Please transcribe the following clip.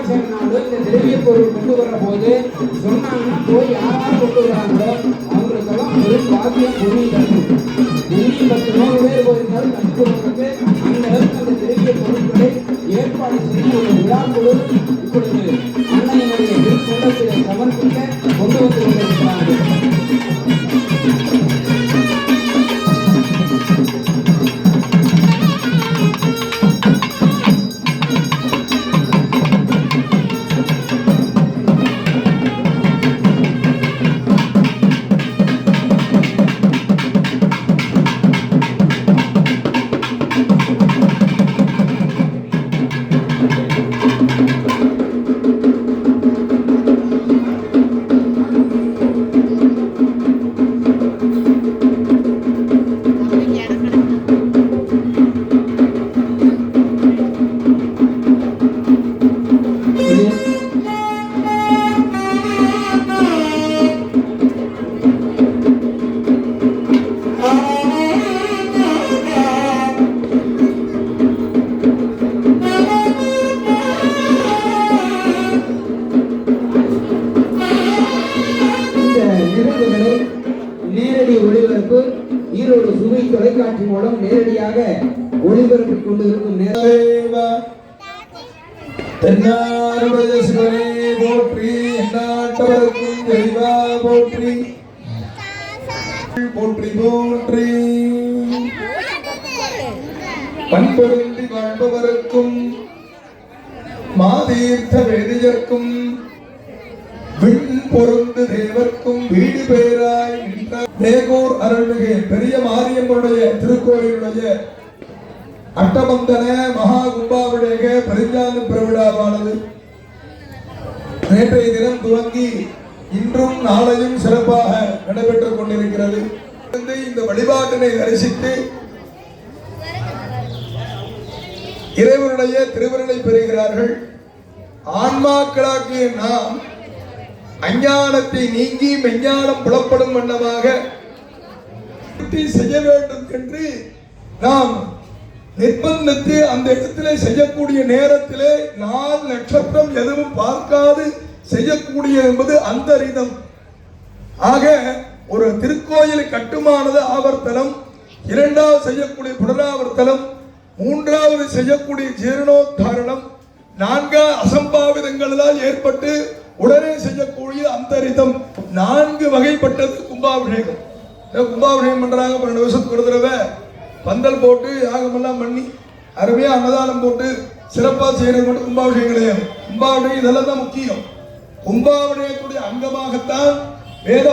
அருணாச்சலனாலும் இந்த திரவிய பொருள் கொண்டு வர்ற போது சொன்னாங்கன்னா போய் யாராவது கொண்டு வராங்களோ அவங்களுக்கெல்லாம் ஒரு பாக்கியம் புண்ணியம் புண்ணியம் 10 பேர் போயிருந்தாலும் கற்றுக்கொள்வதற்கு அந்த அளவுக்கு அந்த திரவிய பொருட்களை ஏற்பாடு செய்ய ஒரு விழா குழு இப்பொழுது அன்னையினுடைய திருக்குண்டத்தை சமர்ப்பிக்க கொண்டு வந்து கொண்டிருக்கிறார்கள். நேரடி ஒளிபரப்பு ஈரோடு சுவை தொலைக்காட்சி மூலம் நேரடியாக ஒளிபரப்பிக் கொண்டிருக்கும் போற்றி போற்றி போற்றி போற்றி பண்பொருந்தி வாழ்பவருக்கும் மாதீர்த்த வேதியர்க்கும் விண் பொருந்து தேவர்க்கும் வீடு பேராய் மேகூர் அருள்மிகு பெரிய மாரியம்மனுடைய திருக்கோயிலுடைய அட்டமந்தன மகா கும்பாபிஷேக பரிஞ்சான பெருவிழாவானது நேற்றைய தினம் துவங்கி இன்றும் நாளையும் சிறப்பாக நடைபெற்றுக் கொண்டிருக்கிறது. இந்த வழிபாட்டினை தரிசித்து இறைவனுடைய திருவருளை பெறுகிறார்கள். ஆன்மாக்களாகிய நாம் அஞ்ஞானத்தை நீங்கி மெஞ்ஞானம் புலப்படும் வண்ணமாக செய்ய வேண்டும் என்று நாம் நிர்பந்தித்து அந்த இடத்திலே செய்யக்கூடிய நேரத்திலே நாள் நட்சத்திரம் எதுவும் பார்க்காது செய்யக்கூடிய என்பது அந்தரிதம். ஆக ஒரு திருக்கோயில் கட்டுமானது ஆவர்த்தனம், இரண்டாவது செய்யக்கூடிய புனராவர்த்தனம், மூன்றாவது செய்யக்கூடிய ஜீரணோத்தாரணம், நான்காவது அசம்பாவிதங்களால் ஏற்பட்டு உடனே செய்யக்கூடிய அந்தரிதம், 4 வகைப்பட்டது கும்பாபிஷேகம். கும்பாபிஷேகம் பண்றாங்க 12 வருஷத்துக்கு ஒரு தடவை பந்தல் போட்டு யாகமெல்லாம் பண்ணி அருமையா அன்னதானம் போட்டு சிறப்பா செய்யறது மட்டும் கும்பாபிஷேகம் கிடையாது. கும்பாபிஷேகம் இதெல்லாம் தான் முக்கியம். கும்பாபிஷேகத்துடைய அங்கமாகத்தான் வேத